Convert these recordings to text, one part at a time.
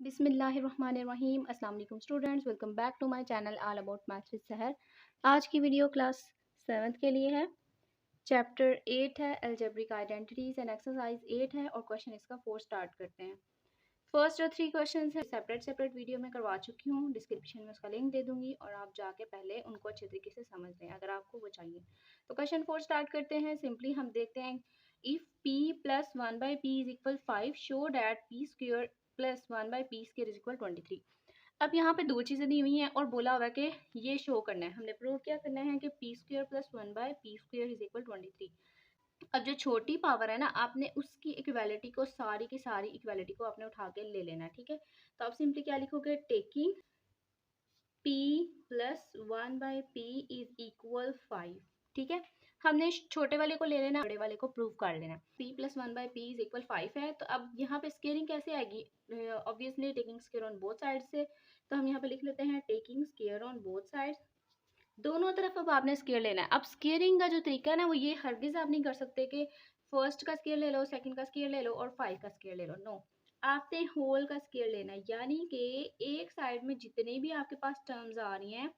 बिस्मिल्लाहिर्रहमानिर्रहीम। अस्सलाम वालेकुम students, welcome back to my channel all about maths with Sahar. आज की वीडियो क्लास 7th के लिए है। चैप्टर 8 है अलजेब्रिक आइडेंटिटीज एंड एक्सरसाइज 8 है और क्वेश्चन इसका 4 स्टार्ट करते हैं। फर्स्ट जो 3 क्वेश्चन है सेपरेट वीडियो में करवा चुकी हूँ, डिस्क्रिप्शन में उसका लिंक दे दूंगी और आप जाके पहले उनको अच्छे तरीके से समझ लें अगर आपको वो चाहिए। तो क्वेश्चन 4 स्टार्ट करते हैं। सिंपली हम देखते हैं, if p plus 1/p is equal 5 show that p square plus 1/p square is equal 23। अब यहाँ पे दो चीज़ें दी हुई हैं और बोला हुआ है कि ये शो करना है, हमने प्रूव क्या करना है कि p square plus 1/p square is equal 23। अब जो छोटी पावर है ना, आपने उसकी इक्वालिटी को सारी की सारी इक्वालिटी को आपने उठा के ले लेना है, ठीक है। तो आप सिंपली क्या लिखोगे, taking p plus 1/p is equal 5, ठीक है। हमने छोटे वाले को ले लेना, बड़े वाले को प्रूव कर लेना। p plus 1/p is equal 5 है, तो अब यहाँ पे स्केयरिंग कैसे आएगी, obviously taking square on both side से। तो हम यहाँ पे लिख लेते हैं taking square on both side. दोनों तरफ अब आपने स्केयर लेना है। अब स्केयरिंग का जो तरीका है ना, वो ये हरगिज आप नहीं कर सकते कि फर्स्ट का स्केयर ले लो, सेकंड का स्केयर ले लो और 5 का स्केयर ले लो। नो, आपने होल का स्केयर लेना है, यानी कि एक साइड में जितने भी आपके पास टर्म्स आ रही हैं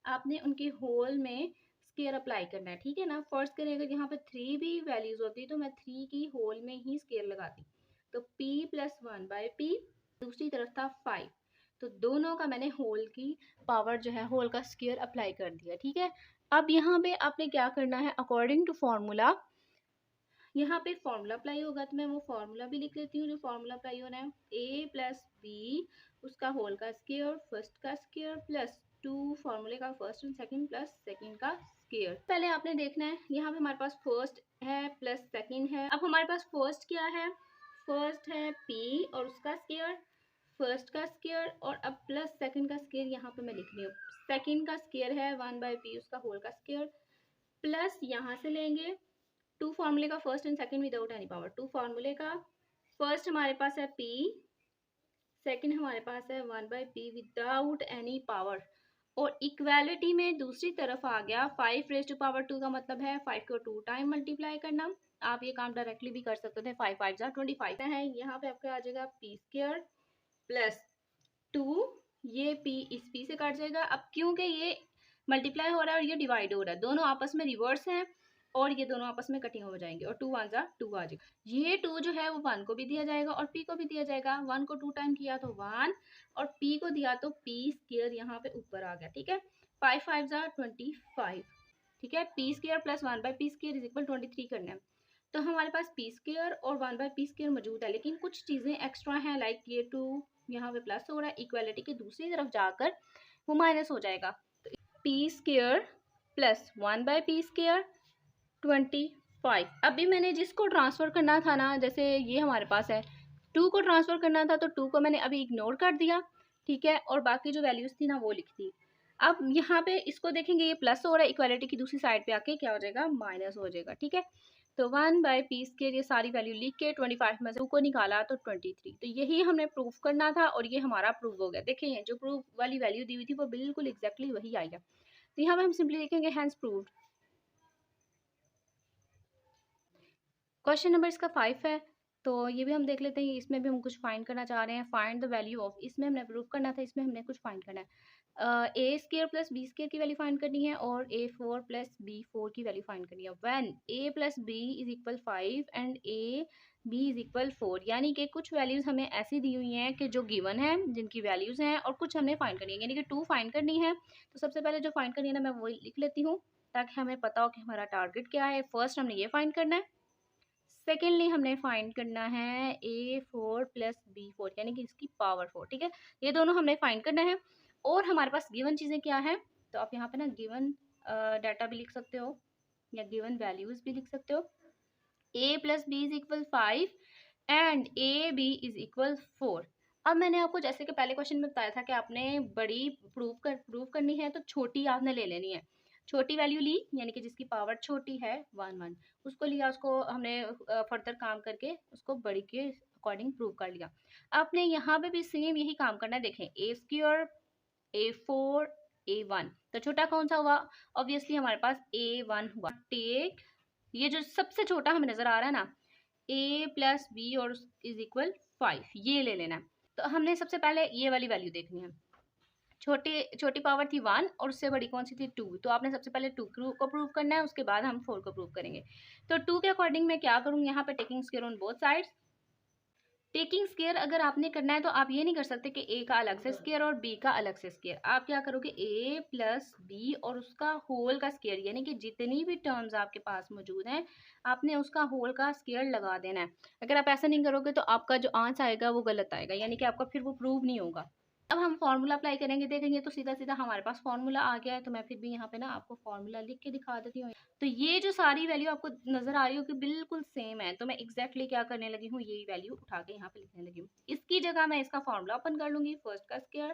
आपने उनके होल में स्केयर अप्लाई करना है, ठीक है ना। फर्स्ट करें, अगर यहाँ पे 3 भी वैल्यूज होती तो मैं 3 की होल में ही स्केयर लगाती। तो p प्लस 1/p, दूसरी तरफ था 5, तो दोनों का मैंने होल की पावर जो है होल का स्क्वायर अप्लाई कर दिया, ठीक है। अब यहाँ पे आपने क्या करना है, अकॉर्डिंग टू फॉर्मूला, यहाँ पे फॉर्मूला अप्लाई होगा तो मैं वो फॉर्मूला भी लिख लेती हूँ जो फॉर्मूला अप्लाई होना है। a प्लस बी उसका होल का स्क्वायर, फर्स्ट का स्क्वायर प्लस 2 फॉर्मूले का first and second plus second का स्क्वायर। पहले आपने देखना है, यहाँ पे हमारे पास फर्स्ट है प्लस सेकंड है। अब हमारे पास फर्स्ट क्या है, फर्स्ट है p और उसका स्क्वायर, फर्स्ट का स्क्वायर, और अब प्लस सेकंड का स्क्वायर यहाँ पे मैं लिख रही हूँ। सेकंड का स्क्वायर है 1/p उसका होल का स्क्वायर, प्लस यहाँ से लेंगे 2 फार्मूले का first and second without any power. 2 फार्मूले का फर्स्ट हमारे पास है p, सेकंड हमारे पास है 1/p विदाउट एनी पावर, और इक्वालिटी में दूसरी तरफ आ गया 5 रेज़ टू पावर 2 का मतलब है 5 को 2 टाइम मल्टीप्लाई करना। आप ये काम डायरेक्टली भी कर सकते थे, 5 5 25 है। यहाँ पे आपका आ जाएगा p स्क्वायर प्लस 2, ये p इस p से काट जाएगा। अब क्योंकि ये मल्टीप्लाई हो रहा है और ये डिवाइड हो रहा है, दोनों आपस में रिवर्स हैं और ये दोनों आपस में कटिंग हो जाएंगे और 2 1 जा 2 आ जाएगा। ये 2 जो है वो 1 को भी दिया जाएगा और p को भी दिया जाएगा। 1 को 2 टाइम किया तो 1 और p को दिया तो p स्क्वायर यहाँ पे ऊपर आ गया, ठीक है। 5 5 जा 25, ठीक है। p square plus 1/p square is equal 23 करना है। तो हमारे पास p स्क्वायर और 1/p स्क्वायर मौजूद है, लेकिन कुछ चीज़ें एक्स्ट्रा हैं, लाइक ये 2 यहाँ पे प्लस हो रहा है, इक्वालिटी के दूसरी तरफ जाकर वो माइनस हो जाएगा। तो p square plus 1/p square 25। अभी मैंने जिसको ट्रांसफ़र करना था ना, जैसे ये हमारे पास है 2 को ट्रांसफ़र करना था तो 2 को मैंने अभी इग्नोर कर दिया, ठीक है, और बाकी जो वैल्यूज़ थी ना वो लिख दी। अब यहाँ पे इसको देखेंगे, ये प्लस हो रहा है, इक्वालिटी की दूसरी साइड पे आके क्या हो जाएगा, माइनस हो जाएगा, ठीक है। तो 1/p स्क्वायर ये सारी वैल्यू लिख के 25 में से 2 को निकाला तो 23। तो यही हमने प्रूफ करना था और ये हमारा प्रूफ हो गया। देखिए जो प्रूफ वाली वैल्यू दी हुई थी वो बिल्कुल एग्जैक्टली वही आई है। तो यहाँ पे हम सिंपली लिखेंगे हैंस प्रूव्ड। क्वेश्चन नंबर इसका 5 है, तो ये भी हम देख लेते हैं। इसमें भी हम कुछ फाइंड करना चाह रहे हैं, फाइंड द वैल्यू ऑफ, इसमें हमने प्रूफ करना था, इसमें हमने कुछ फाइंड करना है। ए स्क्वायर प्लस बी स्क्वायर की वैल्यू फाइंड करनी है और a4 प्लस b4 की वैल्यू फाइंड करनी है। When a plus b is equal 5 and a b is equal 4, यानी कि कुछ वैल्यूज़ हमें ऐसी दी हुई हैं कि जो गिवन है, जिनकी वैल्यूज़ हैं, और कुछ हमने फाइंड करनी है, यानी कि 2 फाइंड करनी है। तो सबसे पहले जो फाइंड करनी है ना, मैं वही लिख लेती हूँ ताकि हमें पता हो कि हमारा टारगेट क्या है। फर्स्ट हमने ये फाइंड करना है, सेकेंडली हमने फाइंड करना है a4 प्लस b4, यानी कि इसकी पावर 4, ठीक है। ये दोनों हमने फाइंड करना है और हमारे पास गिवन चीज़ें क्या है, तो आप यहाँ पे ना गिवन डाटा भी लिख सकते हो या गिवन वैल्यूज़ भी लिख सकते हो। a plus B is equal 5 and A B is equal 4। अब मैंने आपको जैसे कि पहले क्वेश्चन में बताया था कि आपने बड़ी प्रूव करनी है तो छोटी आपने ले लेनी है। छोटी वैल्यू ली, यानी कि जिसकी पावर छोटी है 1 1, उसको लिया, उसको हमने फर्दर काम करके उसको बड़ी के अकॉर्डिंग प्रूव कर लिया। आपने यहाँ पे भी सेम यही काम करना है। देखें a स्क्वायर a4 a1, तो छोटा कौन सा हुआ, ऑब्वियसली हमारे पास a1 हुआ। टेक ये जो सबसे छोटा हमें नजर आ रहा है ना, a प्लस बी और इज इक्वल 5, ये ले लेना है। तो हमने सबसे पहले ये वाली वैल्यू देखनी है। छोटी पावर थी 1 और उससे बड़ी कौन सी थी 2, तो आपने सबसे पहले 2 को प्रूव करना है, उसके बाद हम 4 को प्रूव करेंगे। तो 2 के अकॉर्डिंग मैं क्या करूँगी, यहाँ पे taking square on both sides. Taking square अगर आपने करना है तो आप ये नहीं कर सकते कि ए का अलग से स्क्वायर और बी का अलग से स्क्वायर। आप क्या करोगे, ए प्लस बी और उसका होल का स्क्वायर, यानी कि जितनी भी टर्म्स आपके पास मौजूद हैं आपने उसका होल का स्क्वायर लगा देना है। अगर आप ऐसा नहीं करोगे तो आपका जो आंसर आएगा वो गलत आएगा, यानी कि आपका फिर वो प्रूव नहीं होगा। अब हम फार्मूला अप्लाई करेंगे, देखेंगे तो सीधा सीधा हमारे पास फार्मूला आ गया है। तो मैं फिर भी यहाँ पे ना आपको फार्मूला लिख के दिखा देती हूँ। तो ये जो सारी वैल्यू आपको नजर आ रही हो कि बिल्कुल सेम है, तो मैं एग्जैक्टली क्या करने लगी हूँ, यही वैल्यू उठा के यहाँ पे लिखने लगी हूँ। इसकी जगह मैं इसका फार्मूला ओपन कर लूंगी, फर्स्ट का स्क्वायर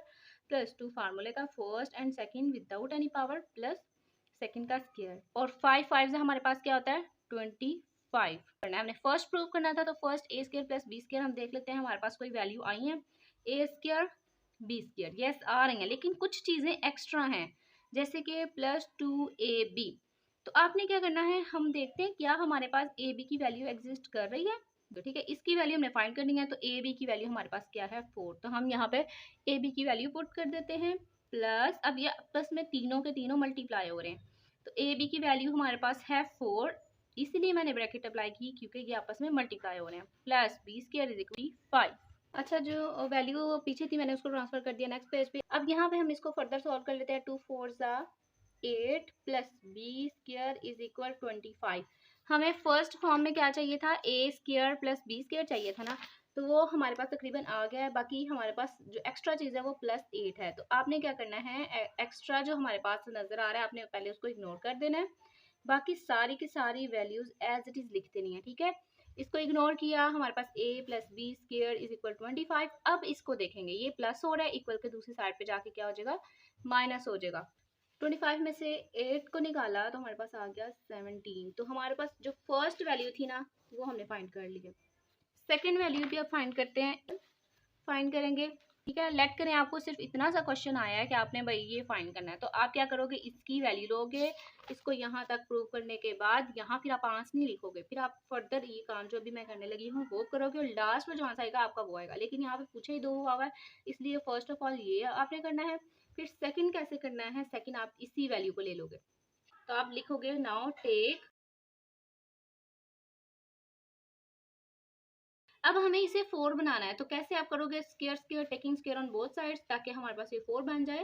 प्लस 2 फार्मूले का first and second without any power plus second का स्क्वायर, और 5 से हमारे पास क्या होता है 25 करना है। हमने फर्स्ट प्रूव करना था, तो first A square plus B square हम देख लेते हैं हमारे पास कोई वैल्यू आई है। ए स्क्वायर बी स्क्वायर यस आ रही हैं, लेकिन कुछ चीज़ें एक्स्ट्रा हैं जैसे कि +2ab। तो आपने क्या करना है, हम देखते हैं क्या हमारे पास ए बी की वैल्यू एग्जिस्ट कर रही है। तो ठीक है, इसकी वैल्यू हमने फाइंड करनी है। तो ए बी की वैल्यू हमारे पास क्या है 4, तो हम यहाँ पे ए बी की वैल्यू पुट कर देते हैं प्लस, अब ये प्लस में तीनों के तीनों मल्टीप्लाई हो रहे हैं, तो ए बी की वैल्यू हमारे पास है 4, इसीलिए मैंने ब्रैकेट अप्लाई की क्योंकि ये आपस में मल्टीप्लाई हो रहे हैं, plus B square is equal 5। अच्छा, जो वैल्यू पीछे थी मैंने उसको ट्रांसफर कर दिया नेक्स्ट पेज पे। अब यहाँ पे हम इसको फर्दर सॉल्व कर लेते हैं। 2 4 8 plus B square is equal 25। हमें फर्स्ट फॉर्म में क्या चाहिए था, A square plus B square चाहिए था ना, तो वो हमारे पास तकरीबन आ गया है। बाकी हमारे पास जो एक्स्ट्रा चीज़ है वो +8 है। तो आपने क्या करना है, एक्स्ट्रा जो हमारे पास नज़र आ रहा है आपने पहले उसको इग्नोर कर देना है, बाकी सारी की सारी वैल्यूज एज इट इज़ लिख देनी है। ठीक है, इसको इग्नोर किया, हमारे पास a plus B square is equal 25। अब इसको देखेंगे, ये प्लस हो रहा है, इक्वल के दूसरी साइड पे जाके क्या हो जाएगा, माइनस हो जाएगा। 25 में से 8 को निकाला तो हमारे पास आ गया 17। तो हमारे पास जो फर्स्ट वैल्यू थी ना वो हमने फाइंड कर ली है। सेकेंड वैल्यू भी अब फाइंड करते हैं, फाइंड करेंगे। ठीक है, लेट करें आपको सिर्फ इतना सा क्वेश्चन आया है कि आपने भाई ये फाइंड करना है, तो आप क्या करोगे, इसकी वैल्यू लोगे, इसको यहाँ तक प्रूव करने के बाद यहाँ फिर आप आंसर नहीं लिखोगे, फिर आप फर्दर ये काम जो अभी मैं करने लगी हूँ वो करोगे और लास्ट में जो आंसर आएगा आपका वो आएगा। लेकिन यहाँ पे पूछे ही 2 हुआ है, इसलिए फर्स्ट ऑफ ऑल ये आपने करना है। फिर सेकेंड कैसे करना है, सेकेंड आप इसी वैल्यू को ले लोगे, तो आप लिखोगे नाउ टेक, अब हमें इसे 4 बनाना है। तो कैसे आप करोगे, square square taking square on both sides, ताकि हमारे पास ये 4 बन जाए।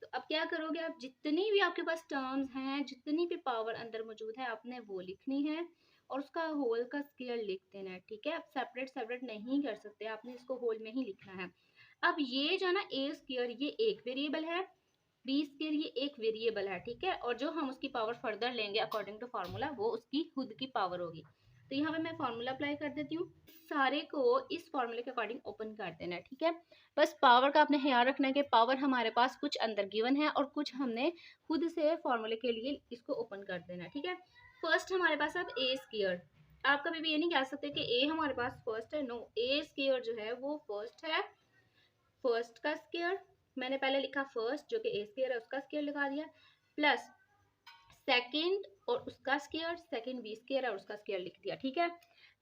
तो अब क्या करोगे, आप जितनी भी आपके पास टर्म्स हैं, जितनी भी पावर अंदर मौजूद है आपने वो लिखनी है और उसका होल का स्क्वायर लिख देना है। ठीक है, आप सेपरेट सेपरेट नहीं कर सकते, आपने इसको होल में ही लिखना है। अब ये जो ना ए स्क्वायर ये एक वेरिएबल है, बी स्क्वायर ये एक वेरिएबल है। ठीक है, और जो हम उसकी पावर फर्दर लेंगे अकॉर्डिंग टू फार्मूला वो उसकी खुद की पावर होगी। तो यहाँ पे मैं फार्मूला अप्लाई कर देती हूँ, सारे को इस फार्मूले के अकॉर्डिंग ओपन कर देना है। ठीक है, बस पावर का आपने ख्याल रखना है कि पावर हमारे पास कुछ अंदर गिवन है और कुछ हमने खुद से फार्मूले के लिए इसको ओपन कर देना है। ठीक है, फर्स्ट हमारे पास अब ए स्क्वायर, आप कभी भी ये नहीं कह सकते कि ए हमारे पास फर्स्ट है, नो, ए स्क्वायर जो है वो फर्स्ट है। फर्स्ट का स्क्वायर मैंने पहले लिखा फर्स्ट जो कि ए स्क्वायर है उसका स्क्वायर लगा दिया, प्लस सेकंड और उसका स्क्वायर, सेकंड बी स्क्वायर है और उसका स्क्वायर लिख दिया। ठीक है,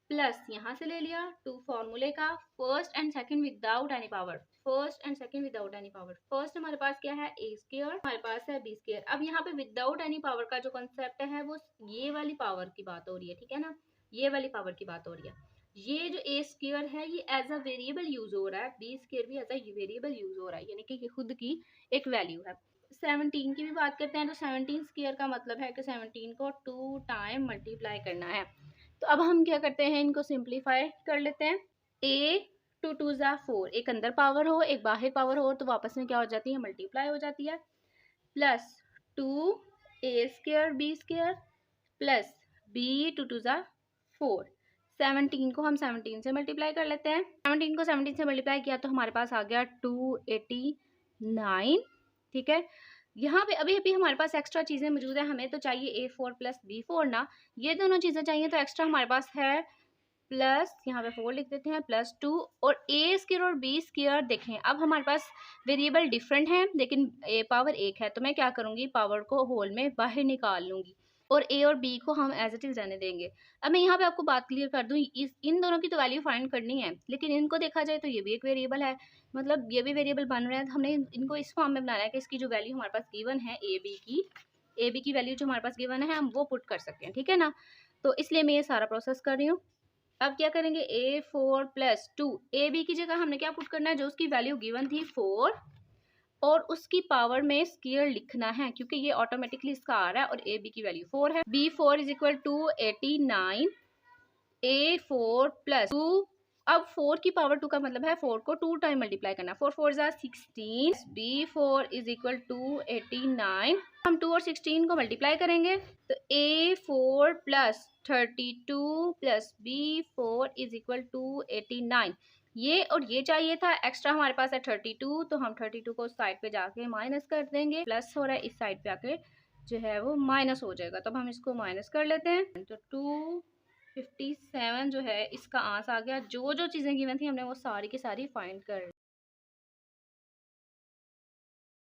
प्लस यहाँ से ले लिया 2 फॉर्मूले का first and second without any power, first and second without any power. First हमारे पास क्या है ए स्क्वायर, हमारे पास है बी स्क्वायर। अब यहाँ पे विदाउट एनी पावर का जो कंसेप्ट है वो ये वाली पावर की बात हो रही है। ठीक है ना, ये वाली पावर की बात हो रही है। ये जो ए स्क्वायर है ये एज अ वेरिएबल यूज हो रहा है, बी स्क्वायर भी एज अ वेरिएबल यूज हो रहा है, यानी कि ये खुद की एक वैल्यू है। 17 की भी बात करते हैं, तो 17 स्क्वायर का मतलब है कि 17 को 2 टाइम मल्टीप्लाई करना है। तो अब हम क्या करते हैं, इनको सिंप्लीफाई कर लेते हैं। ए 2 2 ज़ा 4, एक अंदर पावर हो एक बाहर पावर हो तो वापस में क्या हो जाती है, मल्टीप्लाई हो जाती है, plus 2 a square b square plus b 2 2 ज़ा 4। 17 को हम 17 से मल्टीप्लाई कर लेते हैं, 17 को 17 से मल्टीप्लाई किया तो हमारे पास आ गया 289। ठीक है, यहाँ पे अभी अभी हमारे पास एक्स्ट्रा चीज़ें मौजूद है, हमें तो चाहिए A4 प्लस B4 ना, ये दोनों चीज़ें चाहिए, तो एक्स्ट्रा हमारे पास है प्लस, यहाँ पे 4 लिख देते हैं, +2 और ए स्क्वायर और बी स्क्वायर। देखें अब हमारे पास वेरिएबल डिफरेंट है लेकिन ए पावर एक है, तो मैं क्या करूँगी, पावर को होल में बाहर निकाल लूँगी। और ए और बी को हम एज इट इज रहने देंगे। अब मैं यहाँ पे आपको बात क्लियर कर दूँ, इन दोनों की तो वैल्यू फाइंड करनी है, लेकिन इनको देखा जाए तो ये भी एक वेरिएबल है, मतलब ये भी वेरिएबल बन रहा है। तो हमने इनको इस फॉर्म में बनाना है कि इसकी जो वैल्यू हमारे पास गिवन है ए बी की वैल्यू जो हमारे पास गिवन है हम वो पुट कर सकते हैं, ठीक है ना। तो इसलिए मैं ये सारा प्रोसेस कर रही हूँ। अब क्या करेंगे, A4 + 2, ए बी की जगह हमने क्या पुट करना है, जो उसकी वैल्यू गिवन थी 4, और उसकी पावर में स्क्वायर लिखना है क्योंकि ये ऑटोमेटिकली इसका आ रहा है और ए बी की वैल्यू 4 है। B4 = 89, A4 + 2। अब 4 की पावर 2 का मतलब है 4 को 2 टाइम मल्टीप्लाई करना, 4 4 ज़ा 16। B4 = 89, हम 2 और 16 को मल्टीप्लाई करेंगे तो A4 + 32 + B4 = 89। ये और ये चाहिए था, एक्स्ट्रा हमारे पास है 32, तो हम 32 को साइड पे जाके माइनस कर देंगे, प्लस हो रहा है इस साइड पे आके जो है वो माइनस हो जाएगा, तब हम इसको माइनस कर लेते हैं। तो 257 जो है इसका आंसर आ गया। जो जो चीज़ें गिवन थी हमने वो सारी की सारी फाइंड कर